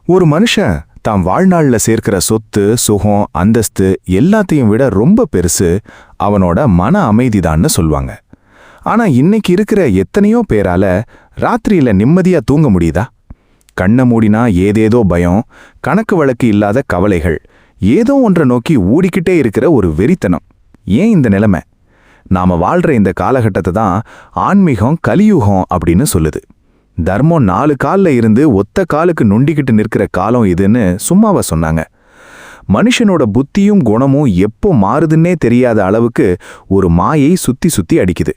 ஒரு மனுஷன் தாம் வாழ்நாள்ல சேர்க்கிற சொத்து சுகம் அந்தஸ்து எல்லாத்தையும் விட ரொம்ப பெருசு அவனோட மன அமைதிதான்னு சொல்லுவாங்க. ஆனா இன்னைக்கு இருக்கிற எத்தனையோ பேரால ராத்திரியில நிம்மதியா தூங்க முடியுதா? கண்ணை மூடினா ஏதேதோ பயம், கணக்கு வழக்கு இல்லாத கவலைகள், ஏதோ ஒன்றை நோக்கி ஊடிக்கிட்டே இருக்கிற ஒரு வெறித்தனம். ஏன் இந்த நிலைமை? நாம வாழ்ற இந்த காலகட்டத்தை தான் ஆன்மீகம் கலியுகம் அப்படின்னு சொல்லுது. தர்மம் 4 கால்ல இருந்து ஒத்த காலுக்கு நொண்டிக்கிட்டு நிற்கிற காலம் இதுன்னு சும்மாவா சொன்னாங்க? மனுஷனோட புத்தியும் குணமும் எப்போ மாறுதுன்னே தெரியாத அளவுக்கு ஒரு மாயை சுத்தி சுத்தி அடிக்குது.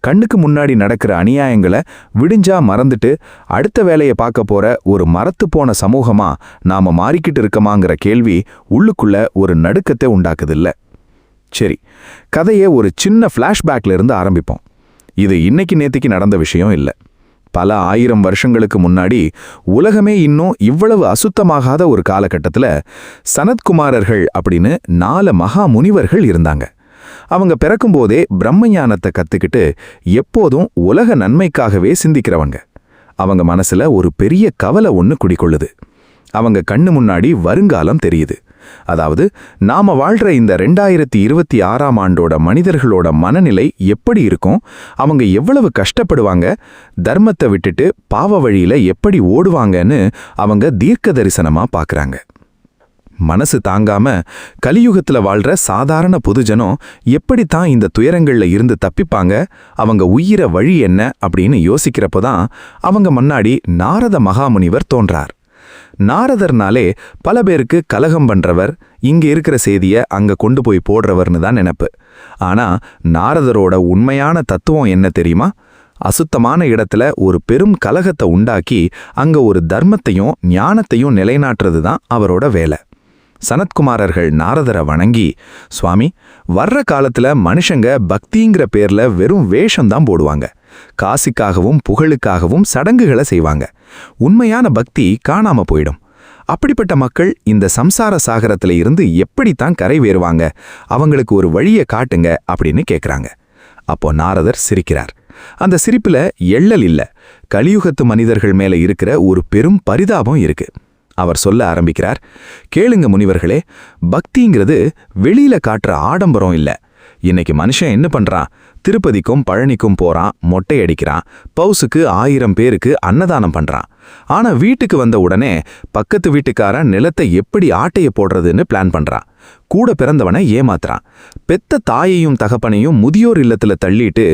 கண்ணுக்கு முன்னாடி நடக்கிற அநியாயங்களை விடிஞ்சா மறந்துட்டு அடுத்த வேலையை பார்க்க போற ஒரு மரத்து போன சமூகமா நாம மாறிக்கிட்டு இருக்கமாங்கிற கேள்வி உள்ளுக்குள்ள ஒரு நடுக்கத்தை உண்டாக்குதில்ல. சரி, கதையை ஒரு சின்ன ஃப்ளாஷ்பேக்ல இருந்து ஆரம்பிப்போம். இது இன்னைக்கு நேத்திக்கு நடந்த விஷயம் இல்லை. பல 1000 வருஷங்களுக்கு முன்னாடி உலகமே இன்னும் இவ்வளவு அசுத்தமாகாத ஒரு காலகட்டத்தில் சனத்குமாரர்கள் அப்படின்னு 4 மகா முனிவர்கள் இருந்தாங்க. அவங்க பிறக்கும்போதே பிரம்ம ஞானத்தை கத்துக்கிட்டு எப்போதும் உலக நன்மைக்காகவே சிந்திக்கிறவங்க. அவங்க மனசுல ஒரு பெரிய கவலை ஒன்று குடிக்கொள்ளுது. அவங்க கண்ணு முன்னாடி வருங்காலம் தெரியுது. அதாவது நாம வாழ்ற இந்த 2026ஆம் ஆண்டோட மனிதர்களோட மனநிலை எப்படி இருக்கும், அவங்க எவ்வளவு கஷ்டப்படுவாங்க, தர்மத்தை விட்டுட்டு பாவ வழியில எப்படி ஓடுவாங்கன்னு அவங்க தீர்க்க தரிசனமா பார்க்கறாங்க. மனசு தாங்காம கலியுகத்துல வாழ்ற சாதாரண பொதுஜனம் எப்படித்தான் இந்த துயரங்கள்ல இருந்து தப்பிப்பாங்க, அவங்க உயிர வழி என்ன அப்படின்னு யோசிக்கிறப்போதான் அவங்க முன்னாடி நாரத மகாமுனிவர் தோன்றார். நாரதர்னாலே பல பேருக்கு கலகம் பண்றவர், இங்க இருக்கிற செய்திய அங்க கொண்டு போய் போடுறவர்னு தான் நினைப்பு. ஆனா நாரதரோட உண்மையான தத்துவம் என்ன தெரியுமா? அசுத்தமான இடத்துல ஒரு பெரும் கலகத்தை உண்டாக்கி அங்க ஒரு தர்மத்தையும் ஞானத்தையும் நிலைநாட்டுறது தான் அவரோட வேலை. சனத்குமாரர்கள் நாரதரை வணங்கி, சுவாமி, வர்ற காலத்துல மனுஷங்க பக்திங்கிற பேர்ல வெறும் வேஷம்தான் போடுவாங்க, காசிக்காகவும் புகழுக்காகவும் சடங்குகளை செய்வாங்க, உண்மையான பக்தி காணாம போயிடும். அப்படிப்பட்ட மக்கள் இந்த சம்சார சாகரத்துல இருந்து எப்படித்தான் கரை வேறுவாங்க, அவங்களுக்கு ஒரு வழியை காட்டுங்க அப்படின்னு கேட்குறாங்க. அப்போ நாரதர் சிரிக்கிறார். அந்த சிரிப்புல எள்ளல் இல்ல, கலியுகத்து மனிதர்கள் மேல இருக்கிற ஒரு பெரும் பரிதாபம் இருக்கு. அவர் சொல்ல ஆரம்பிக்கிறார், கேளுங்க முனிவர்களே, பக்திங்கிறது வெளியில காட்டுற ஆடம்பரம் இல்ல. இன்னைக்கு மனுஷன் என்ன பண்றான்? திருப்பதிக்கும் பழனிக்கும் போறான், மொட்டை அடிக்கிறான், பவுசுக்கு 1000 பேருக்கு அன்னதானம் பண்றான். ஆனா வீட்டுக்கு வந்த உடனே பக்கத்து வீட்டுக்காரன் நிலத்தை எப்படி ஆட்டைய போடுறதுன்னு பிளான் பண்றான், கூட பிறந்தவனை ஏமாத்துறான், பெத்த தாயையும் தகப்பனையும் முதியோர் இல்லத்துல தள்ளிட்டு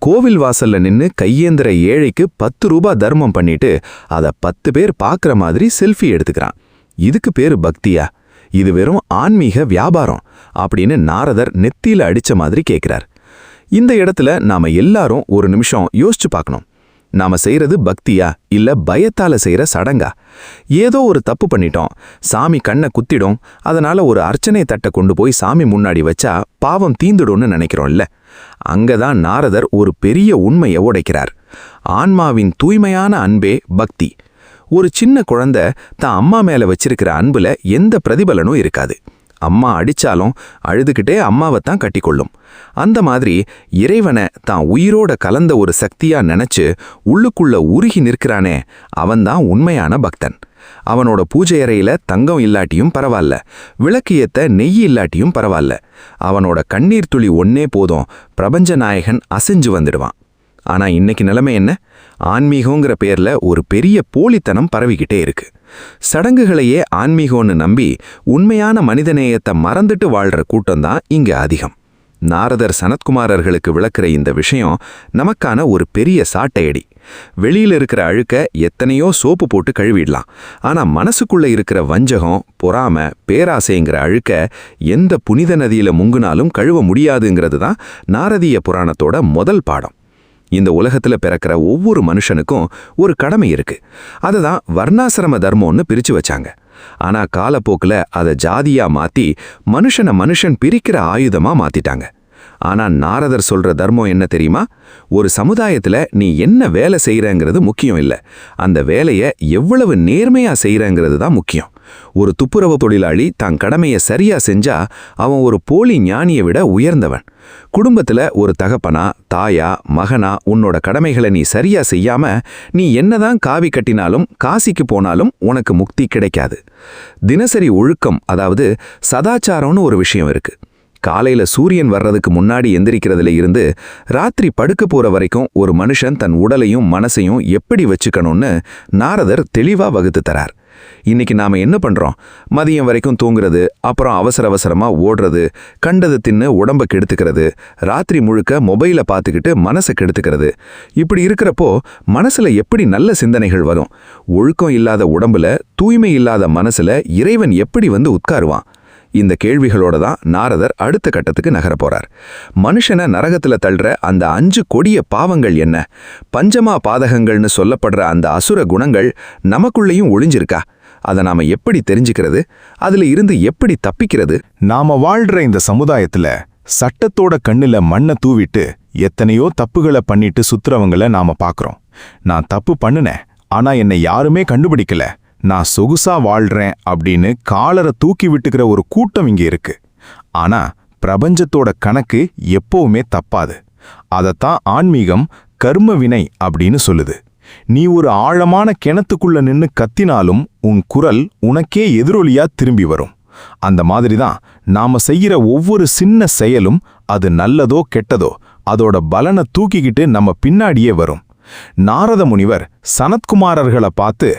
கோவில் வாசல்ல நின்னு கையேந்திர ஏழைக்கு 10 ரூபாய் தர்மம் பண்ணிட்டு அதை 10 பேர் பார்க்குற மாதிரி செல்ஃபி எடுத்துக்கிறான். இதுக்கு பேரு பக்தியா? இது வெறும் ஆன்மீக வியாபாரம் அப்படின்னு நாரதர் நெத்தியில அடிச்ச மாதிரி கேட்கிறார். இந்த இடத்துல நாம எல்லாரும் ஒரு நிமிஷம் யோசிச்சு பார்க்கணும். நாம செய்யறது பக்தியா இல்ல பயத்தால செய்யற சடங்கா? ஏதோ ஒரு தப்பு பண்ணிட்டோம், சாமி கண்ணை குத்திடும், அதனால ஒரு அர்ச்சனை தட்டை கொண்டு போய் சாமி முன்னாடி வச்சா பாவம் தீந்துடும்னு நினைக்கிறோம்ல. அங்கதான் நாரதர் ஒரு பெரிய உண்மையை உடைக்கிறார். ஆன்மாவின் தூய்மையான அன்பே பக்தி. ஒரு சின்ன குழந்தை தான் அம்மா மேல வச்சிருக்கிற அன்புல எந்த பிரதிபலனும் இருக்காது. அம்மா அடிச்சாலும் அழுதுகிட்டே அம்மாவை தான் கட்டிக்கொள்ளும். அந்த மாதிரி இறைவனை தான் உயிரோட கலந்த ஒரு சக்தியா நினைச்சு உள்ளுக்குள்ள உருகி நிற்கிறானே, அவன்தான் உண்மையான பக்தன். அவனோட பூஜை அறையில தங்கம் இல்லாட்டியும் பரவாயில்ல, விளக்கு ஏத்த நெய் இல்லாட்டியும் பரவாயில்ல, அவனோட கண்ணீர் துளி ஒன்னே போதும், பிரபஞ்ச நாயகன் அசைஞ்சு வந்துடுவான். ஆனா இன்னைக்கு நிலைமை என்ன? ஆன்மீகங்கிற பேர்ல ஒரு பெரிய போலித்தனம் பரவிக்கிட்டே இருக்கு. சடங்குகளையே ஆன்மீகம்னு நம்பி உண்மையான மனிதநேயத்தை மறந்துட்டு வாழ்ற கூட்டம்தான் இங்க அதிகம். நாரதர் சனத்குமாரர்களுக்கு விளக்குற இந்த விஷயம் நமக்கான ஒரு பெரிய சாட்டையடி. வெளியில இருக்கிற அழுக்க எத்தனையோ சோப்பு போட்டு கழுவிடலாம், ஆனா மனசுக்குள்ள இருக்கிற வஞ்சகம், பொறாமை, பேராசைங்கிற அழுக்க எந்த புனித நதியில முங்குனாலும் கழுவ முடியாதுங்கிறது தான் நாரதீய புராணத்தோட முதல் பாடம். இந்த உலகத்துல பிறக்கிற ஒவ்வொரு மனுஷனுக்கும் ஒரு கடமை இருக்கு. அதுதான் வர்ணாசிரம தர்மம்னு பிரிச்சு வச்சாங்க. ஆனா காலப்போக்குல அதை ஜாதியா மாத்தி மனுஷன் பிரிக்கிற ஆயுதமா மாத்திட்டாங்க. ஆனா நாரதர் சொல்ற தர்மம் என்ன தெரியுமா? ஒரு சமுதாயத்துல நீ என்ன வேலை செய்யறங்கிறது முக்கியம் இல்ல, அந்த வேலையை எவ்வளவு நேர்மையா செய்யறங்கிறது தான் முக்கியம். ஒரு துப்புரவு தொழிலாளி தான் கடமையை சரியா செஞ்சா அவன் ஒரு போலி ஞானியை விட உயர்ந்தவன். குடும்பத்துல ஒரு தகப்பனா, தாயா, மகனா உன்னோட கடமைகளை நீ சரியா செய்யாம நீ என்னதான் காவி கட்டினாலும் காசிக்கு போனாலும் உனக்கு முக்தி கிடைக்காது. தினசரி ஒழுக்கம், அதாவது சதாச்சாரம்னு ஒரு விஷயம் இருக்கு. காலையில சூரியன் வர்றதுக்கு முன்னாடி எந்திரிக்கிறதுல இருந்து ராத்திரி படுக்க போற வரைக்கும் ஒரு மனுஷன் தன் உடலையும் மனசையும் எப்படி வச்சுக்கணும்னு நாரதர் தெளிவா வகுத்து தரார். இன்னைக்கு நாம என்ன பண்றோம்? மதியம் வரைக்கும் தூங்குறது, அப்புறம் அவசரமா ஓடுறது, கண்டது தின்னு உடம்ப கெடுத்துக்கிறது, ராத்திரி முழுக்க மொபைலை பார்த்துக்கிட்டு மனசை கெடுத்துக்கிறது. இப்படி இருக்கிறப்போ மனசுல எப்படி நல்ல சிந்தனைகள் வரும்? ஒழுக்கம் இல்லாத உடம்புல, தூய்மை இல்லாத மனசுல இறைவன் எப்படி வந்து உட்காருவான்? இந்த கேள்விகளோட தான் நாரதர் அடுத்த கட்டத்துக்கு நகர போறார். மனுஷனை நரகத்துல தள்ளுற அந்த 5 கொடிய பாவங்கள் என்ன? பஞ்சமா பாதகங்கள்னு சொல்லப்படுற அந்த அசுர குணங்கள் நமக்குள்ளேயும் ஒளிஞ்சிருக்கா? அதை நாம எப்படி தெரிஞ்சுக்கிறது? அதுல இருந்து எப்படி தப்பிக்கிறது? நாம வாழ்ற இந்த சமுதாயத்துல சட்டத்தோட கண்ணுல மண்ணை தூவிட்டு எத்தனையோ தப்புகளை பண்ணிட்டு சுத்துறவங்கள நாம பாக்குறோம். நான் தப்பு பண்ணுனேன், ஆனா என்னை யாருமே கண்டுபிடிக்கல, நான் சொகுசா வாழ்றேன் அப்படின்னு காலரை தூக்கி விட்டுக்கிற ஒரு கூட்டம் இங்க இருக்கு. ஆனா பிரபஞ்சத்தோட கணக்கு எப்பவுமே தப்பாது. அதத்தான் ஆன்மீகம் கர்ம வினை அப்படின்னு சொல்லுது. நீ ஒரு ஆழமான கிணத்துக்குள்ள நின்னு கத்தினாலும் உன் குரல் உனக்கே எதிரொலியா திரும்பி வரும். அந்த மாதிரிதான் நாம செய்யற ஒவ்வொரு சின்ன செயலும், அது நல்லதோ கெட்டதோ, அதோட பலனை தூக்கிக்கிட்டு நம்ம பின்னாடியே வரும். நாரத முனிவர் சனத்குமாரர்களை பார்த்து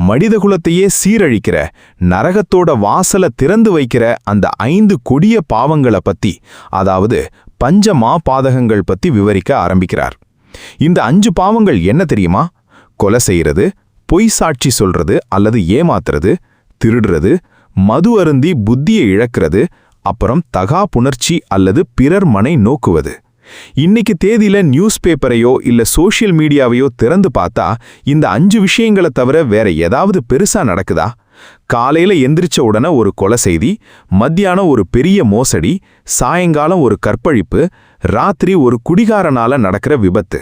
மனிதகுலத்தையே சீரழிக்கிற, நரகத்தோட வாசலை திறந்து வைக்கிற அந்த 5 கொடிய பாவங்களை பத்தி, அதாவது பஞ்சமா பாதகங்கள் பத்தி விவரிக்க ஆரம்பிக்கிறார். இந்த 5 பாவங்கள் என்ன தெரியுமா? கொலை செய்யறது, பொய் சாட்சி சொல்றது அல்லது ஏமாத்துறது, திருடுறது, மது அருந்தி புத்தியை இழக்கிறது, அப்புறம் தகா புணர்ச்சி அல்லது பிறர் மனை நோக்குவது. இன்னைக்கு தேதியில நியூஸ் பேப்பரையோ இல்ல சோஷியல் மீடியாவையோ திறந்து பார்த்தா இந்த 5 விஷயங்களை தவிர வேற ஏதாவது பெருசா நடக்குதா? காலையில எந்திரிச்ச உடனே ஒரு கொலை செய்தி, மத்தியானம் ஒரு பெரிய மோசடி, சாயங்காலம் ஒரு கற்பழிப்பு, ராத்திரி ஒரு குடிகாரனால நடக்கிற விபத்து.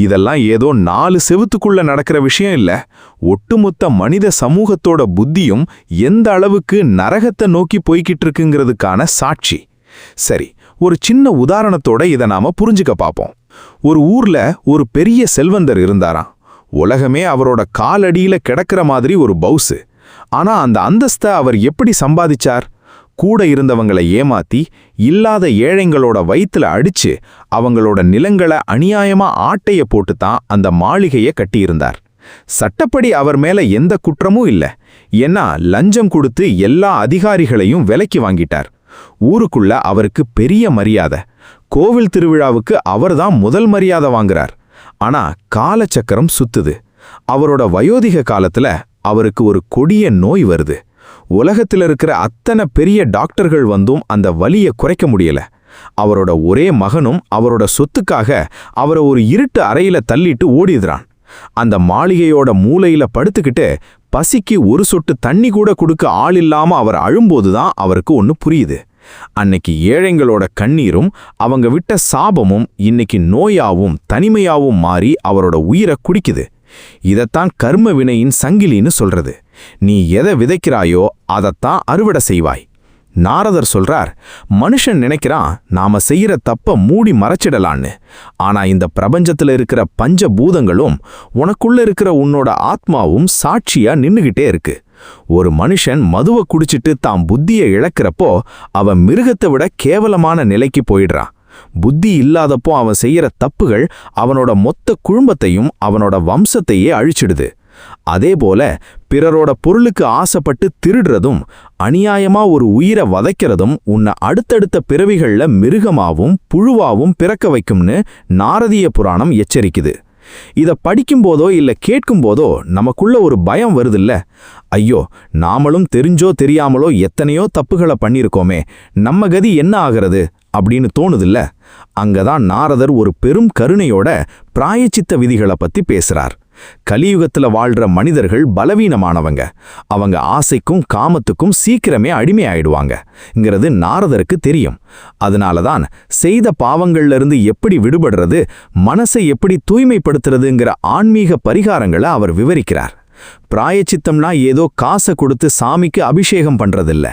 இதெல்லாம் ஏதோ 4 செவுத்துக்குள்ள நடக்கிற விஷயம் இல்ல. ஒட்டுமொத்த மனித சமூகத்தோட புத்தியும் எந்த அளவுக்கு நரகத்தை நோக்கி போய்கிட்டு இருக்குங்கிறதுக்கான சாட்சி. சரி, ஒரு சின்ன உதாரணத்தோட இதை நாம புரிஞ்சுக்க பார்ப்போம். ஒரு ஊர்ல ஒரு பெரிய செல்வந்தர் இருந்தாராம். உலகமே அவரோட காலடியில கிடக்கிற மாதிரி ஒரு பவுசு. ஆனா அந்த அந்தஸ்தை அவர் எப்படி சம்பாதிச்சார்? கூட இருந்தவங்களை ஏமாத்தி, இல்லாத ஏழைங்களோட வயித்துல அடிச்சு, அவங்களோட நிலங்களை அநியாயமா ஆட்டைய போட்டுத்தான் அந்த மாளிகையை கட்டியிருந்தார். சட்டப்படி அவர் மேல எந்த குற்றமும் இல்ல. ஏன்னா லஞ்சம் கொடுத்து எல்லா அதிகாரிகளையும் விலைக்கு வாங்கிட்டார். ஊருக்குள்ள அவருக்கு பெரிய மரியாதை. கோவில் திருவிழாவுக்கு அவர்தான் முதல் மரியாதை வாங்குறார். ஆனா காலச்சக்கரம் சுத்துது. அவரோட வயோதிக காலத்துல அவருக்கு ஒரு கொடிய நோய் வருது. உலகத்துல இருக்கிற அத்தனை பெரிய டாக்டர்கள் வந்தும் அந்த வலியை குறைக்க முடியல. அவரோட ஒரே மகனும் அவரோட சொத்துக்காக அவரை ஒரு இருட்டு அறையில தள்ளிட்டு ஓடிடுறான். அந்த மாளிகையோட மூலையில படுத்துக்கிட்டு பசிக்கு ஒரு சொட்டு தண்ணி கூட கொடுக்க ஆள் இல்லாம அவர் அழும்போதுதான் அவருக்கு ஒன்னு புரியுது. அன்னைக்கு ஏழைங்களோட கண்ணீரும் அவங்க விட்ட சாபமும் இன்னைக்கு நோயாவும் தனிமையாவும் மாறி அவரோட உயிரை குடிக்குது. இதத்தான் கர்ம வினையின் சங்கிலின்னு சொல்றது. நீ எதை விதைக்கிறாயோ அதைத்தான் அறுவடை செய்வாய். நாரதர் சொல்றார், மனுஷன் நினைக்கிறான் நாம செய்யற தப்ப மூடி மறைச்சிடலான்னு. ஆனா இந்த பிரபஞ்சத்துல இருக்கிற பஞ்ச பூதங்களும் உனக்குள்ள இருக்கிற உன்னோட ஆத்மாவும் சாட்சியா நின்னுகிட்டே இருக்கு. ஒரு மனுஷன் மதுவை குடிச்சிட்டு தான் புத்தியை இழக்கிறப்போ அவன் மிருகத்தை விட கேவலமான நிலைக்கு போயிடுறான். புத்தி இல்லாதப்போ அவன் செய்யற தப்புகள் அவனோட மொத்த குடும்பத்தையும் அவனோட வம்சத்தையே அழிச்சிடுது. அதேபோல பிறரோட பொருளுக்கு ஆசைப்பட்டு திருடுறதும் அநியாயமா ஒரு உயிரை வதைக்கிறதும் உன்னை அடுத்தடுத்த பிறவிகள்ல மிருகமாவும் புழுவாவும் பிறக்க வைக்கும்னு நாரதீய புராணம் எச்சரிக்குது. இத படிக்கும்போதோ இல்ல கேட்கும்போதோ நமக்குள்ள ஒரு பயம் வருதில்ல. ஐயோ, நாமளும் தெரிஞ்சோ தெரியாமலோ எத்தனையோ தப்புகளை பண்ணிருக்கோமே, நம்ம கதி என்ன ஆகிறது அப்படின்னு தோணுதில்ல. அங்கதான் நாரதர் ஒரு பெரும் கருணையோட பிராயச்சித்த விதிகளை பத்தி பேசுறார். கலியுகத்துல வாழ்ற மனிதர்கள் பலவீனமானவங்க. அவங்க ஆசைக்கும் காமத்துக்கும் சீக்கிரமே அடிமையாயிடுவாங்கங்கிறது நாரதருக்கு தெரியும். அதனாலதான் செய்த பாவங்கள்ல இருந்து எப்படி விடுபடுறது, மனசை எப்படி தூய்மைப்படுத்துறதுங்கிற ஆன்மீக பரிகாரங்களை அவர் விவரிக்கிறார். பிராயச்சித்தம்னா ஏதோ காசை கொடுத்து சாமிக்கு அபிஷேகம் பண்றதில்ல.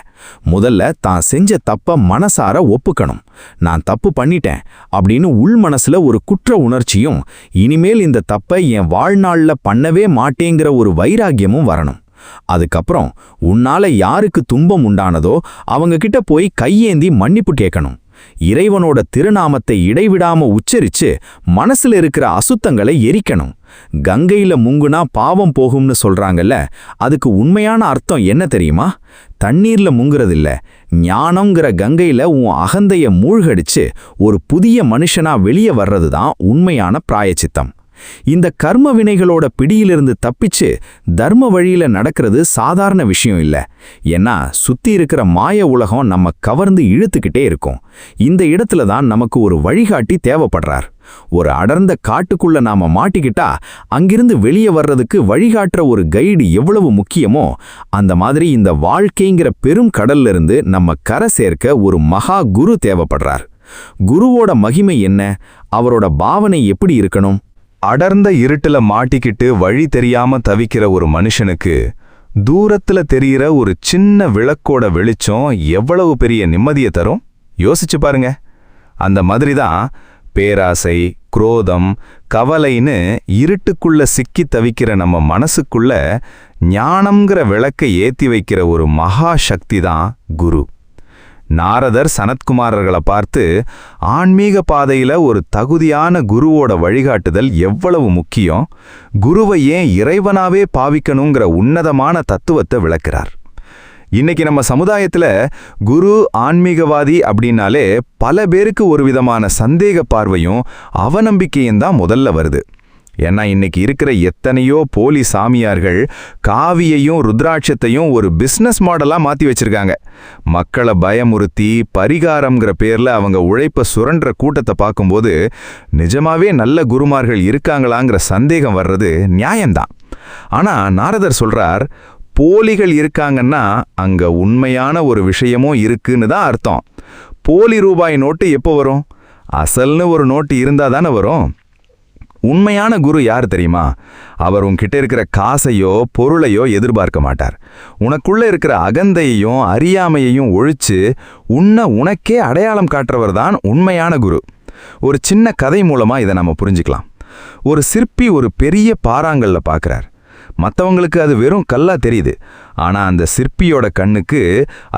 முதல்ல தான் செஞ்ச தப்ப மனசார ஒப்புக்கணும். நான் தப்பு பண்ணிட்டேன் அப்படின்னு உள் மனசுல ஒரு குற்ற உணர்ச்சியும், இனிமேல் இந்த தப்பை என் வாழ்நாள்ல பண்ணவே மாட்டேங்கிற ஒரு வைராக்கியமும் வரணும். அதுக்கப்புறம் உன்னால யாருக்கு துன்பம் உண்டானதோ அவங்க கிட்ட போய் கையேந்தி மன்னிப்பு கேட்கணும். இறைவனோட திருநாமத்தை இடைவிடாம உச்சரிச்சு மனசுல இருக்கிற அசுத்தங்களை எரிக்கணும். கங்கையில முங்குனா பாவம் போகும்னு சொல்றாங்கல்ல, அதுக்கு உண்மையான அர்த்தம் என்ன தெரியுமா? தண்ணீர்ல முங்குறதில்ல, ஞானம்ங்கிற கங்கையில உன் அகந்தைய மூழ்கடிச்சு ஒரு புதிய மனுஷனா வெளியே வர்றதுதான் உண்மையான பிராயச்சித்தம். இந்த கர்ம வினைகளோட பிடியிலிருந்து தப்பிச்சு தர்ம வழியில நடக்கிறது சாதாரண விஷயம் இல்ல. ஏன்னா சுத்தி இருக்கிற மாய உலகம் நம்ம கவர்ந்து இழுத்துக்கிட்டே இருக்கும். இந்த இடத்துல தான் நமக்கு ஒரு வழிகாட்டி தேவைப்படுறார். ஒரு அடர்ந்த காட்டுக்குள்ள நாம மாட்டிக்கிட்டா அங்கிருந்து வெளியே வர்றதுக்கு வழிகாட்டுற ஒரு கைடு எவ்வளவு முக்கியமோ, அந்த மாதிரி இந்த வாழ்க்கைங்கிற பெரும் கடல்ல இருந்து நம்ம கரை சேர்க்க ஒரு மகா குரு தேவைப்படுறார். குருவோட மகிமை என்ன? அவரோட பாவனை எப்படி இருக்கணும்? அடர்ந்த இருட்டுல மாட்டிக்கிட்டு வழி தெரியாம தவிக்கிற ஒரு மனுஷனுக்கு தூரத்துல தெரிகிற ஒரு சின்ன விளக்கோட வெளிச்சம் எவ்வளவு பெரிய நிம்மதியை தரும் யோசிச்சு பாருங்க. அந்த மாதிரிதான் பேராசை, குரோதம், கவலைன்னு இருட்டுக்குள்ள சிக்கி தவிக்கிற நம்ம மனசுக்குள்ள ஞானம்ங்கிற விளக்கை ஏத்தி வைக்கிற ஒரு மகா சக்தி தான் குரு. நாரதர் சனத்குமாரர்களை பார்த்து ஆன்மீக பாதையில ஒரு தகுதியான குருவோட வழிகாட்டுதல் எவ்வளவு முக்கியம், குருவை ஏன் இறைவனாவே பாவிக்கணுங்கிற உன்னதமான தத்துவத்தை விளக்குறார். இன்னைக்கு நம்ம சமுதாயத்துல குரு, ஆன்மீகவாதி அப்படின்னாலே பல பேருக்கு ஒரு விதமான சந்தேக பார்வையும் அவநம்பிக்கையும் தான் முதல்ல வருது. ஏன்னா இன்னைக்கு இருக்கிற எத்தனையோ போலி சாமியார்கள் காவியையும் ருத்ராட்சத்தையும் ஒரு பிஸ்னஸ் மாடலா மாத்தி வச்சிருக்காங்க. மக்களை பயமுறுத்தி பரிகாரம்ங்கிற பேர்ல அவங்க உழைப்ப சுரண்ட கூட்டத்தை பார்க்கும்போது நிஜமாவே நல்ல குருமார்கள் இருக்காங்களாங்கிற சந்தேகம் வர்றது நியாயம்தான். ஆனா நாரதர் சொல்றார், போலிகள் இருக்காங்கன்னா அங்க உண்மையான ஒரு விஷயமும் இருக்குன்னு தான் அர்த்தம். போலி ரூபாய் நோட்டு எப்போ வரும்? அசல்னு ஒரு நோட்டு இருந்தா தானே வரும். உண்மையான குரு யார் தெரியுமா? அவர் உன்கிட்ட இருக்கிற காசையோ பொருளையோ எதிர்பார்க்க மாட்டார். உனக்குள்ள இருக்கிற அகந்தையையும் அறியாமையையும் ஒழிச்சு உனக்கே அடையாளம் காட்டுறவர் தான் உண்மையான குரு. ஒரு சின்ன கதை மூலமா இதை நம்ம புரிஞ்சுக்கலாம். ஒரு சிற்பி ஒரு பெரிய பாறாங்கல்ல பார்க்கறார். மற்றவங்களுக்கு அது வெறும் கல்லா தெரியுது. ஆனா அந்த சிற்பியோட கண்ணுக்கு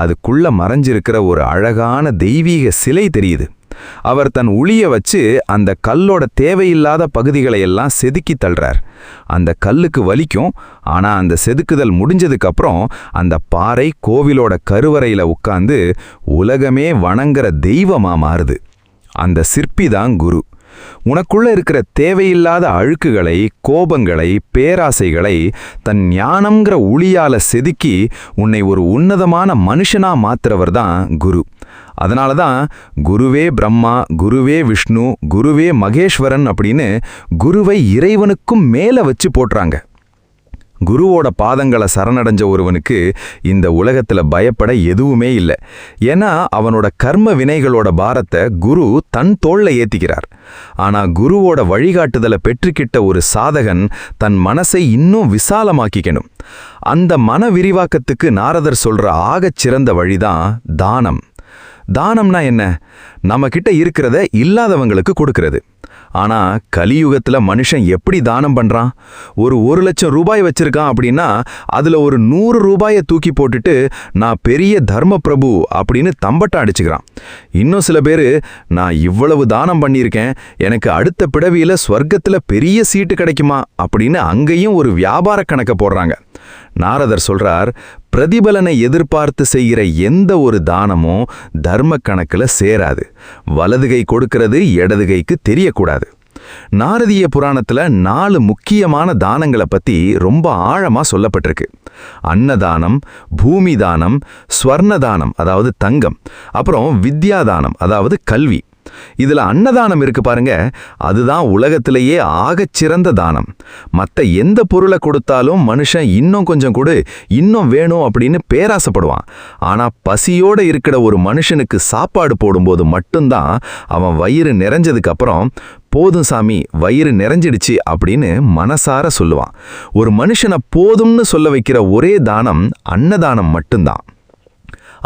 அதுக்குள்ள மறைஞ்சிருக்கிற ஒரு அழகான தெய்வீக சிலை தெரியுது. அவர் தன் உளிய வச்சு அந்த கல்லோட தேவையில்லாத பகுதிகளை எல்லாம் செதுக்கி தள்ளுறார். அந்த கல்லுக்கு வலிக்கும். ஆனா அந்த செதுக்குதல் முடிஞ்சதுக்கு அப்புறம் அந்த பாறை கோவிலோட கருவறையில உட்கார்ந்து உலகமே வணங்குற தெய்வமா மாறுது. அந்த சிற்பி தான் குரு. உனக்குள்ள இருக்கிற தேவையில்லாத அழுக்குகளை, கோபங்களை, பேராசைகளை தன் ஞானம்ங்கிற உளியால செதுக்கி உன்னை ஒரு உன்னதமான மனுஷனா மாத்துறவர் தான் குரு. அதனால தான் குருவே பிரம்மா, குருவே விஷ்ணு, குருவே மகேஸ்வரன் அப்படின்னு குருவை இறைவனுக்கும் மேல வச்சு போட்டுறாங்க. குருவோட பாதங்களை சரணடைஞ்ச ஒருவனுக்கு இந்த உலகத்துல பயப்பட எதுவுமே இல்லை. ஏன்னா அவனோட கர்ம வினைகளோட பாரத்தை குரு தன் தோள்ல ஏத்திக்கிறார். ஆனா குருவோட வழிகாட்டுதலை பெற்றுக்கிட்ட ஒரு சாதகன் தன் மனசை இன்னும் விசாலமாக்கிக்கணும். அந்த மன விரிவாக்கத்துக்கு நாரதர் சொல்ற ஆகச் சிறந்த வழிதான் தானம். தானம்னா என்ன? நம்ம கிட்ட இருக்கிறத இல்லாதவங்களுக்கு கொடுக்கிறது. ஆனா கலியுகத்துல மனுஷன் எப்படி தானம் பண்றான்? ஒரு 1,00,000 ரூபாய் வச்சிருக்கான் அப்படின்னா அதுல ஒரு 100 ரூபாயை தூக்கி போட்டுட்டு நான் பெரிய தர்ம பிரபு அப்படின்னு தம்பட்டம் அடிச்சுக்கிறான். இன்னும் சில பேரு நான் இவ்வளவு தானம் பண்ணியிருக்கேன், எனக்கு அடுத்த பிறவியில ஸ்வர்க்கத்துல பெரிய சீட்டு கிடைக்குமா அப்படின்னு அங்கேயும் ஒரு வியாபார கணக்க போடுறாங்க. நாரதர் சொல்றார், பிரதிபலனை எதிர்பார்த்து செய்கிற எந்த ஒரு தானமும் தர்ம கணக்குல சேராது. வலதுகை கொடுக்கிறது இடதுகைக்கு தெரியக்கூடாது. நாரதிய புராணத்துல 4 முக்கியமான தானங்களை பத்தி ரொம்ப ஆழமா சொல்லப்பட்டிருக்கு. அன்னதானம், பூமி தானம், ஸ்வர்ணதானம் அதாவது தங்கம், அப்புறம் வித்யாதானம் அதாவது கல்வி. இதுல அன்னதானம் இருக்கு பாருங்க, அதுதான் உலகத்திலேயே ஆகச்சிறந்த தானம். மத்த எந்த பொருளை கொடுத்தாலும் மனுஷன் இன்னும் கொஞ்சம் கொடு, இன்னும் வேணும் அப்படின்னு பேராசைப்படுவான். ஆனா பசியோட இருக்கிற ஒரு மனுஷனுக்கு சாப்பாடு போடும்போது மட்டும்தான் அவன் வயிறு நிறைஞ்சதுக்கு அப்புறம் போதும் சாமி, வயிறு நிறைஞ்சிடுச்சு அப்படின்னு மனசார சொல்லுவான். ஒரு மனுஷனை போதும்னு சொல்ல வைக்கிற ஒரே தானம் அன்னதானம் மட்டும்தான்.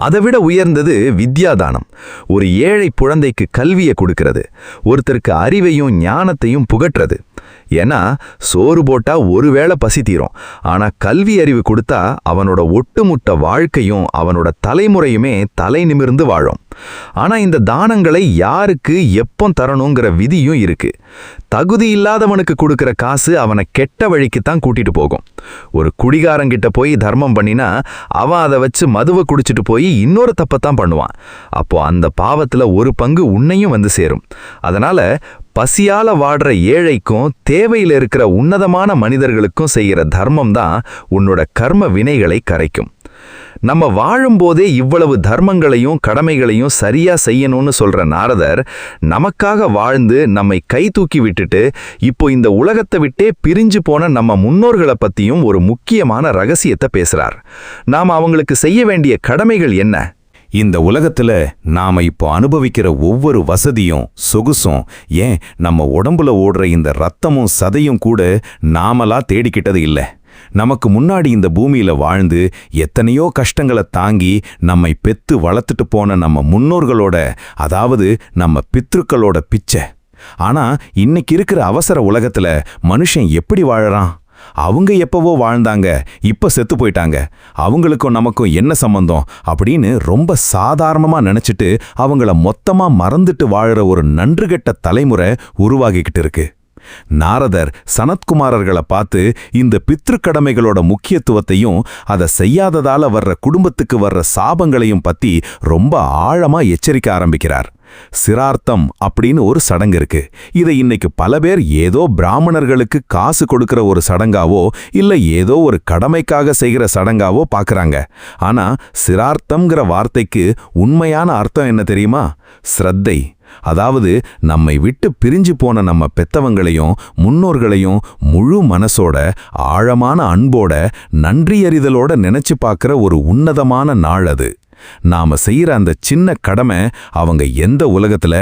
அதைவிட உயர்ந்தது வித்யாதானம். ஒரு ஏழை குழந்தைக்கு கல்வியை கொடுக்கிறது, ஒருத்தருக்கு அறிவையும் ஞானத்தையும் புகட்டுறது. ஏன்னா சோறு போட்டா ஒருவேளை பசி தீரும், ஆனா கல்வி அறிவு கொடுத்தா அவனோட ஒட்டுமொத்த வாழ்க்கையும் அவனோட தலைமுறையுமே தலை நிமிர்ந்து வாழும். ஆனா இந்த தானங்களை யாருக்கு எப்போ தரணுங்கிற விதியும் இருக்கு. தகுதி இல்லாதவனுக்கு கொடுக்கிற காசு அவனை கெட்ட வழிக்குத்தான் கூட்டிட்டு போகும். ஒரு குடிகாரங்கிட்ட போய் தர்மம் பண்ணினா அவன் அதை வச்சு மதுவை குடிச்சிட்டு போய் இன்னொரு தப்பத்தான் பண்ணுவான். அப்போ அந்த பாவத்துல ஒரு பங்கு உன்னையும் வந்து சேரும். அதனால பசியால வாடுற ஏழைக்கும் தேவையில் இருக்கிற உன்னதமான மனிதர்களுக்கும் செய்கிற தர்மம் தான் உன்னோட கர்ம வினைகளை கரைக்கும். நம்ம வாழும்போதே இவ்வளவு தர்மங்களையும் கடமைகளையும் சரியா செய்யணும்னு சொல்ற நாரதர் நமக்காக வாழ்ந்து நம்மை கை தூக்கி விட்டுட்டு இப்போ இந்த உலகத்தை விட்டே பிரிஞ்சு போன நம்ம முன்னோர்களை பத்தியும் ஒரு முக்கியமான ரகசியத்தை பேசுறார். நாம அவங்களுக்கு செய்ய வேண்டிய கடமைகள் என்ன? இந்த உலகத்துல நாம இப்போ அனுபவிக்கிற ஒவ்வொரு வசதியும் சொகுசும், ஏன் நம்ம உடம்புல ஓடுற இந்த ரத்தமும் சதையும் கூட நாமளா தேடிக்கிட்டது இல்லை. நமக்கு முன்னாடி இந்த பூமியில வாழ்ந்து எத்தனையோ கஷ்டங்களை தாங்கி நம்மை பெத்து வளர்த்துட்டு போன நம்ம முன்னோர்களோட, அதாவது நம்ம பித்ருக்களோட பிச்சை. ஆனா இன்னைக்கு இருக்கிற அவசர உலகத்துல மனுஷன் எப்படி வாழறான்? அவங்க எப்பவோ வாழ்ந்தாங்க, இப்ப செத்து போயிட்டாங்க, அவங்களுக்கும் நமக்கும் என்ன சம்பந்தம் அப்படின்னு ரொம்ப சாதாரணமா நினைச்சிட்டு அவங்கள மொத்தமா மறந்துட்டு வாழற ஒரு நன்றுகெட்ட தலைமுறை உருவாகிக்கிட்டு இருக்கு. நாரதர் சனத்குமாரர்களை பார்த்து இந்த பித்ருக்கடமைகளோட முக்கியத்துவத்தையும் அதை செய்யாததால வர்ற குடும்பத்துக்கு வர்ற சாபங்களையும் பத்தி ரொம்ப ஆழமா எச்சரிக்க ஆரம்பிக்கிறார். சிரார்த்தம் அப்படின்னு ஒரு சடங்கு இருக்கு. இதை இன்னைக்கு பல பேர் ஏதோ பிராமணர்களுக்கு காசு கொடுக்கிற ஒரு சடங்காவோ இல்ல ஏதோ ஒரு கடமைக்காக செய்கிற சடங்காவோ பாக்குறாங்க. ஆனா சிரார்த்தம்ங்கிற வார்த்தைக்கு உண்மையான அர்த்தம் என்ன தெரியுமா? ஸ்ரத்தை. அதாவது நம்மை விட்டு பிரிஞ்சு போன நம்ம பெத்தவங்களையும் முன்னோர்களையும் முழு மனசோட ஆழமான அன்போட நன்றியறிதலோட நினைச்சு பார்க்கிற ஒரு உன்னதமான நாள் அது. நாம செய்யற அந்த சின்ன கடமை அவங்க எந்த உலகத்துல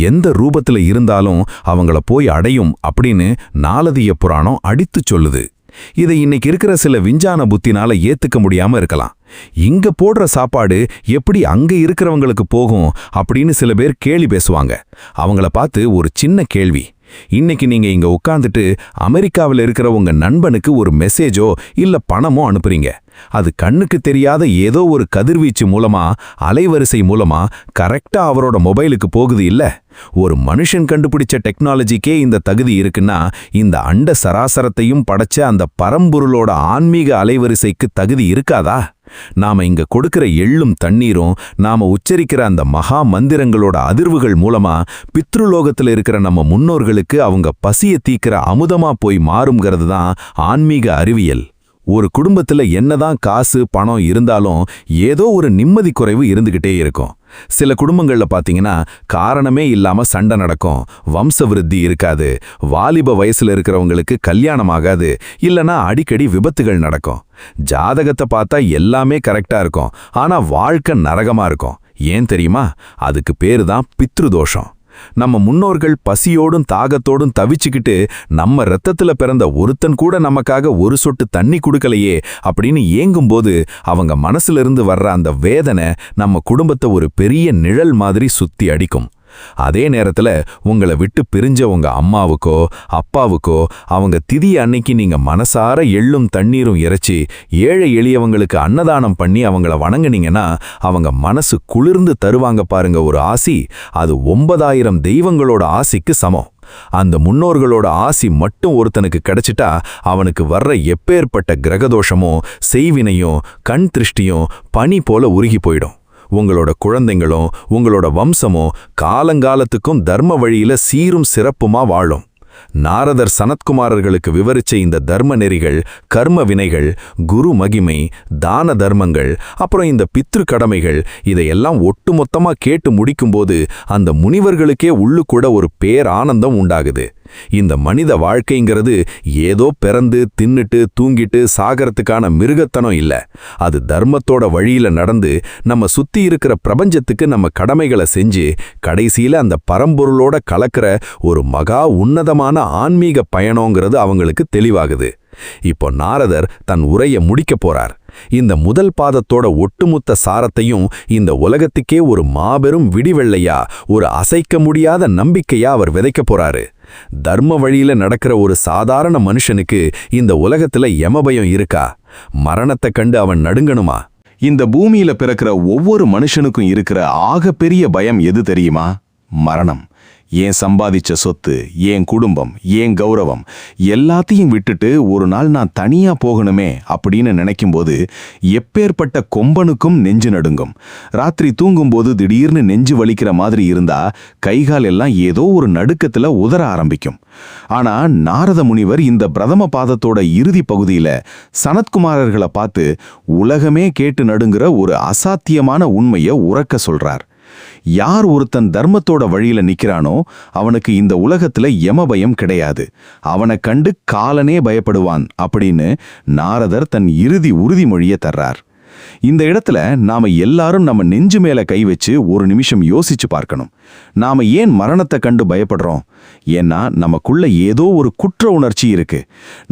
எந்த ரூபத்துல இருந்தாலும் அவங்கள போய் அடையும் அப்படின்னு நாலதிய புராணம் அடித்து சொல்லுது. இதை இன்னைக்கு இருக்கிற சில விஞ்ஞான புத்தினால ஏத்துக்க முடியாம இருக்கலாம். இங்க போடுற சாப்பாடு எப்படி அங்க இருக்கிறவங்களுக்கு போகும் அப்படின்னு சில பேர் கேலி பேசுவாங்க. அவங்கள பார்த்து ஒரு சின்ன கேள்வி. இன்னைக்கு நீங்க இங்க உட்கார்ந்துட்டு அமெரிக்காவில் இருக்கிற உங்க நண்பனுக்கு ஒரு மெசேஜோ இல்ல பணமோ அனுப்புறீங்க. அது கண்ணுக்கு தெரியாத ஏதோ ஒரு கதிர்வீச்சு மூலமா, அலைவரிசை மூலமா கரெக்டா அவரோட மொபைலுக்கு போகுது இல்ல? ஒரு மனுஷன் கண்டுபிடிச்ச டெக்னாலஜிக்கே இந்த தகுதி இருக்குன்னா இந்த அண்ட சராசரத்தையும் படைச்ச அந்த பரம்பொருளோட ஆன்மீக அலைவரிசைக்கு தகுதி இருக்காதா? நாம இங்க கொடுக்கிற எள்ளும் தண்ணீரும் நாம உச்சரிக்கிற அந்த மகா மந்திரங்களோட அதிர்வுகள் மூலமா பித்ருலோகத்துல இருக்கிற நம்ம முன்னோர்களுக்கு அவங்க பசிய தீக்கிற அமுதமா போய் மாறுங்கிறது தான் ஆன்மீக அறிவியல். ஒரு குடும்பத்துல என்னதான் காசு பணம் இருந்தாலும் ஏதோ ஒரு நிம்மதி குறைவு இருந்துகிட்டே இருக்கும். சில குடும்பங்கள்ல பாத்தீங்கன்னா காரணமே இல்லாம சண்டை நடக்கும், வம்ச விருத்தி இருக்காது, வாலிப வயசுல இருக்கிறவங்களுக்கு கல்யாணம் ஆகாது, இல்லனா அடிக்கடி விபத்துகள் நடக்கும். ஜாதகத்தை பார்த்தா எல்லாமே கரெக்டா இருக்கும், ஆனா வாழ்க்கை நரகமா இருக்கும். ஏன் தெரியுமா? அதுக்கு பேரு தான் பித்ருதோஷம். நம்ம முன்னோர்கள் பசியோடும் தாகத்தோடும் தவிச்சுக்கிட்டு நம்ம ரத்தத்துல பிறந்த ஒருத்தன் கூட நமக்காக ஒரு சொட்டு தண்ணி கொடுக்கலையே அப்படின்னு ஏங்கும்போது அவங்க மனசுல இருந்து வர்ற அந்த வேதனை நம்ம குடும்பத்தை ஒரு பெரிய நிழல் மாதிரி சுத்தி அடிக்கும். அதே நேரத்துல உங்களை விட்டு பிரிஞ்ச உங்க அம்மாவுக்கோ அப்பாவுக்கோ அவங்க திதி அன்னைக்கு நீங்க மனசார எள்ளும் தண்ணீரும் இறைச்சி ஏழை எளியவங்களுக்கு அன்னதானம் பண்ணி அவங்கள வணங்குனீங்கன்னா அவங்க மனசு குளிர்ந்து தருவாங்க பாருங்க ஒரு ஆசி. அது 9000 தெய்வங்களோட ஆசிக்கு சமம். அந்த முன்னோர்களோட ஆசி மட்டும் ஒருத்தனுக்கு கிடைச்சிட்டா அவனுக்கு வர்ற எப்பேற்பட்ட கிரகதோஷமோ செய்வினையும் கண் திருஷ்டியும் பனி போல உருகி போயிடும். உங்களோட குழந்தைங்களும் உங்களோட வம்சமும் காலங்காலத்துக்கும் தர்ம வழியில சீரும் சிறப்புமா வாழும். நாரதர் சனத்குமாரர்களுக்கு விவரிச்ச இந்த தர்ம நெறிகள், கர்ம வினைகள், குரு மகிமை, தான தர்மங்கள், அப்புறம் இந்த பித்ரு கடமைகள், இதையெல்லாம் ஒட்டுமொத்தமா கேட்டு முடிக்கும்போது அந்த முனிவர்களுக்கே உள்ளுக்கூட ஒரு பேரானந்தம் உண்டாகுது. இந்த மனித வாழ்க்கைங்கிறது ஏதோ பிறந்து தின்னுட்டு தூங்கிட்டு சாகறதுக்கான மிருகத்தனம் இல்ல. அது தர்மத்தோட வழியில நடந்து நம்ம சுத்தி இருக்கிற பிரபஞ்சத்துக்கு நம்ம கடமைகளை செஞ்சு கடைசியில அந்த பரம்பொருளோட கலக்கிற ஒரு மகா உன்னதமான ஆன்மீக பயணங்கிறது அவங்களுக்கு தெளிவாகுது. இப்போ நாரதர் தன் உரையை முடிக்க போறார். இந்த முதல் பாதத்தோட ஒட்டுமொத்த சாரத்தையும் இந்த உலகத்துக்கே ஒரு மாபெரும் விடிவெள்ளையா, ஒரு அசைக்க முடியாத நம்பிக்கையா அவர் விதைக்க போறாரு. தர்ம வழியில நடக்கிற ஒரு சாதாரண மனுஷனுக்கு இந்த உலகத்துல யமபயம் இருக்கா? மரணத்தை கண்டு அவன் நடுங்கணுமா? இந்த பூமியில பிறக்கிற ஒவ்வொரு மனுஷனுக்கும் இருக்கிற ஆகப்பெரிய பயம் எது தெரியுமா? மரணம். ஏன் சம்பாதிச்ச சொத்து, ஏன் குடும்பம், ஏன் கௌரவம் எல்லாத்தையும் விட்டுட்டு ஒரு நாள் நான் தனியா போகணுமே அப்படின்னு நினைக்கும்போது எப்பேற்பட்ட கொம்பனுக்கும் நெஞ்சு நடுங்கும். ராத்திரி தூங்கும்போது திடீர்னு நெஞ்சு வலிக்கிற மாதிரி இருந்தா கைகால் எல்லாம் ஏதோ ஒரு நடுக்கத்துல உதற ஆரம்பிக்கும். ஆனா நாரத முனிவர் இந்த பிரதம பாதத்தோட இறுதி பகுதியில சனத்குமாரர்களை பார்த்து உலகமே கேட்டு நடுங்கிற ஒரு அசாத்தியமான உண்மையை உரக்க சொல்றார். யார் ஒருத்தன் தர்மத்தோட வழியில நிக்கிறானோ அவனுக்கு இந்த உலகத்துல யமபயம் கிடையாது. அவனை கண்டு காலனே பயப்படுவான் அப்படின்னு நாரதர் தன் இறுதி உறுதிமொழியை தர்றார். இந்த இடத்துல நாம எல்லாரும் நம்ம நெஞ்சு மேல கை வச்சு ஒரு நிமிஷம் யோசிச்சு பார்க்கணும். நாம ஏன் மரணத்தை கண்டு பயப்படுறோம்? ஏன்னா நமக்குள்ள ஏதோ ஒரு குற்ற உணர்ச்சி இருக்கு.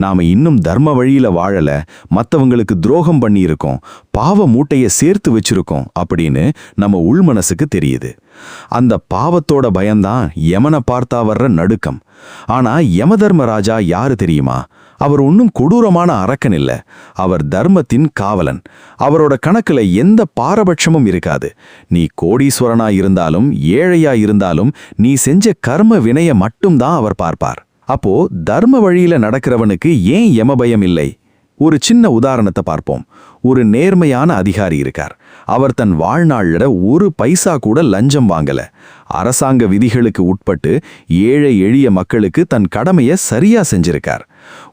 நாம இன்னும் தர்ம வழியில வாழல, மத்தவங்களுக்கு துரோகம் பண்ணி இருக்கோம், பாவ மூட்டைய சேர்த்து வச்சிருக்கோம் அப்படின்னு நம்ம உள்மனசுக்கு தெரியுது. அந்த பாவத்தோட பயம்தான் யமனை பார்த்தா வர்ற நடுக்கம். ஆனா யமதர்மராஜா யாரு தெரியுமா? அவர் ஒன்னும் கொடூரமான அரக்கன் இல்ல. அவர் தர்மத்தின் காவலன். அவரோட கணக்குல எந்த பாரபட்சமும் இருக்காது. நீ கோடீஸ்வரனா இருந்தாலும் ஏழையா இருந்தாலும் நீ செஞ்ச கர்ம வினைய மட்டும்தான் அவர் பார்ப்பார். அப்போ தர்ம வழியில நடக்கிறவனுக்கு ஏன் யமபயம் இல்லை? ஒரு சின்ன உதாரணத்தை பார்ப்போம். ஒரு நேர்மையான அதிகாரி இருக்கார். அவர் தன் வாழ்நாள்ல ஒரு பைசா கூட லஞ்சம் வாங்கல. அரசாங்க விதிகளுக்கு உட்பட்டு ஏழை எளிய மக்களுக்கு தன் கடமையை சரியா செஞ்சிருக்கார்.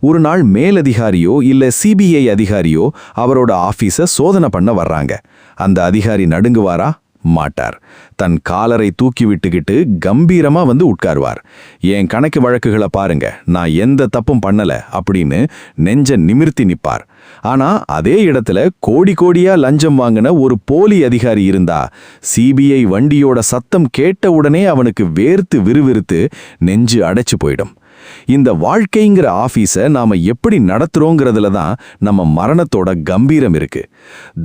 ஒரு நாள் மேலதிகாரியோ இல்ல சிபிஐ அதிகாரியோ அவரோட ஆபீஸ சோதனை பண்ண வர்றாங்க. அந்த அதிகாரி நடுங்குவாரா? மாட்டார். தன் காலரை தூக்கி விட்டுக்கிட்டு கம்பீரமா வந்து உட்காருவார். என் கணக்கு வழக்குகளை பாருங்க, நான் எந்த தப்பும் பண்ணல அப்படின்னு நெஞ்ச நிமிர்த்தி நிப்பார். ஆனா அதே இடத்துல கோடி கோடியா லஞ்சம் வாங்கின ஒரு போலி அதிகாரி இருந்தா சிபிஐ வண்டியோட சத்தம் கேட்ட உடனே அவனுக்கு வேர்த்து விறுவிறுத்து நெஞ்சு அடைச்சு போயிடும். இந்த வாழ்க்கைங்கிற ஆபீஸ நாம எப்படி நடத்துறோங்கிறதுல தான் நம்ம மரணத்தோட கம்பீரம் இருக்கு.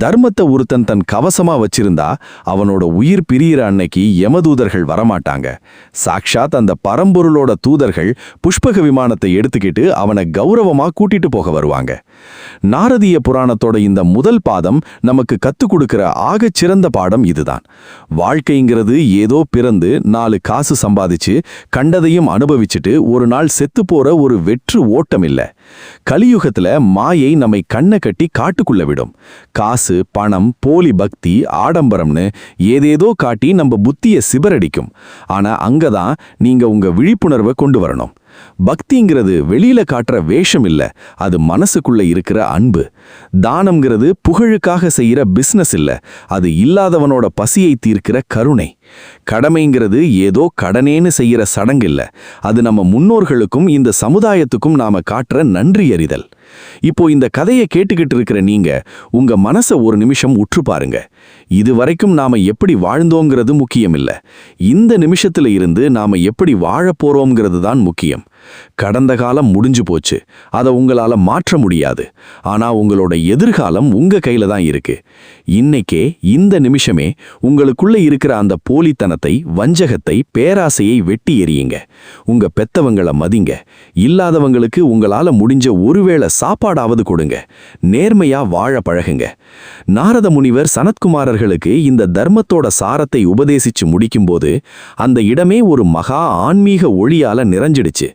தர்மத்தை ஒருத்தன் தன் கவசமா வச்சிருந்தா அவனோட உயிர் பிரியிற அன்னைக்கு யமதூதர்கள் வரமாட்டாங்க. சாக்ஷாத் அந்த பரம்பொருளோட தூதர்கள் புஷ்பக விமானத்தை எடுத்துக்கிட்டு அவனை கௌரவமா கூட்டிட்டு போக வருவாங்க. நாரதிய புராணத்தோட இந்த முதல் பாதம் நமக்கு கத்துக் கொடுக்கிற ஆகச் சிறந்த பாடம் இதுதான். வாழ்க்கைங்கிறது ஏதோ பிறந்து 4 காசு சம்பாதிச்சு கண்டதையும் அனுபவிச்சுட்டு ஒரு நாள் செத்து போற ஒரு வெற்று ஓட்டம் இல்ல. கலியுகத்துல மாயை நம்மை கண்ணை கட்டி காட்டுக்குள்ள விடும். காசு, பணம், போலி பக்தி, ஆடம்பரம்னு ஏதேதோ காட்டி நம்ம புத்திய சிபரடிக்கும். ஆனா அங்கதான் நீங்க உங்க விழிப்புணர்வை கொண்டு வரணும். பக்திங்கிறது வெளியில காட்டுற வேஷம் இல்ல, அது மனசுக்குள்ள இருக்கிற அன்பு. தானம்ங்கிறது புகழுக்காக செய்யற பிசினஸ் இல்ல, அது இல்லாதவனோட பசியை தீர்க்கிற கருணை. கடமைங்கிறது ஏதோ கடனேன்னு செய்யற சடங்கு இல்ல, அது நம்ம முன்னோர்களுக்கும் இந்த சமுதாயத்துக்கும் நாம காட்டுற நன்றி அறிதல். இப்போ இந்த கதையை கேட்டுக்கிட்டு இருக்கிற நீங்க உங்க மனசை ஒரு நிமிஷம் உற்று பாருங்க. இதுவரைக்கும் நாம எப்படி வாழ்ந்தோங்கிறது முக்கியம் இல்ல, இந்த நிமிஷத்துல இருந்து நாம எப்படி வாழப் போறோம்ங்கிறது தான் முக்கியம். கடந்த காலம் முடிஞ்சு போச்சு, அதை உங்களால மாற்ற முடியாது. ஆனா உங்களோட எதிர்காலம் உங்க கையில தான் இருக்கு. இன்னைக்கே இந்த நிமிஷமே உங்களுக்குள்ள இருக்கிற அந்த போலித்தனத்தை, வஞ்சகத்தை, பேராசையை வெட்டி எறியுங்க. உங்க பெத்தவங்கள மதிங்க. இல்லாதவங்களுக்கு உங்களால முடிஞ்ச ஒருவேளை சாப்பாடாவது கொடுங்க. நேர்மையா வாழ பழகுங்க. நாரத முனிவர் சனத்குமாரர்களுக்கு இந்த தர்மத்தோட சாரத்தை உபதேசிச்சு முடிக்கும்போது அந்த இடமே ஒரு மகா ஆன்மீக ஒளியால நிறைஞ்சிடுச்சு.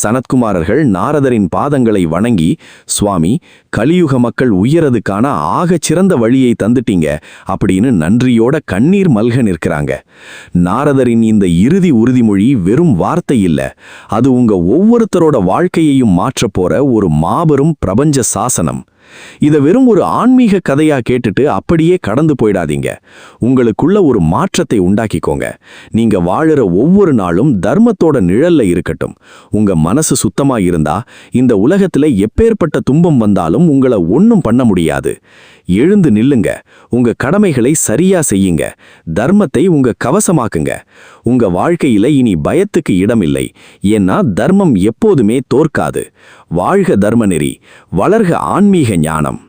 சனத்குமாரர்கள் நாரதரின் பாதங்களை வணங்கி, சுவாமி, கலியுக மக்கள் உயரதுக்கான ஆகச் சிறந்த வழியை தந்துட்டீங்க அப்படின்னு நன்றியோட கண்ணீர் மல்க நிற்கிறாங்க. நாரதரின் இந்த இறுதி உறுதிமொழி வெறும் வார்த்தை இல்ல, அது உங்க ஒவ்வொருத்தரோட வாழ்க்கையையும் மாற்றப் போற ஒரு மாபெரும் பிரபஞ்ச சாசனம். இத வெறும் ஒரு ஆன்மீக கதையா கேட்டுட்டு அப்படியே கடந்து போயிடாதீங்க. உங்களுக்குள்ள ஒரு மாற்றத்தை உண்டாக்கிக்கோங்க. நீங்க வாழுற ஒவ்வொரு நாளும் தர்மத்தோட நிழல்ல இருக்கட்டும். உங்க மனசு சுத்தமா இருந்தா இந்த உலகத்துல எப்பேற்பட்ட துன்பம் வந்தாலும் உங்களை ஒண்ணும் பண்ண முடியாது. எழுந்து நில்லுங்க. உங்க கடமைகளை சரியா செய்யுங்க. தர்மத்தை உங்க கவசமாக்குங்க. உங்க வாழ்க்கையில இனி பயத்துக்கு இடமில்லை. ஏன்னா தர்மம் எப்போதுமே தோற்காது. வாழ்க தர்மநெறி, வளர்க ஆன்மீக ஞானம்.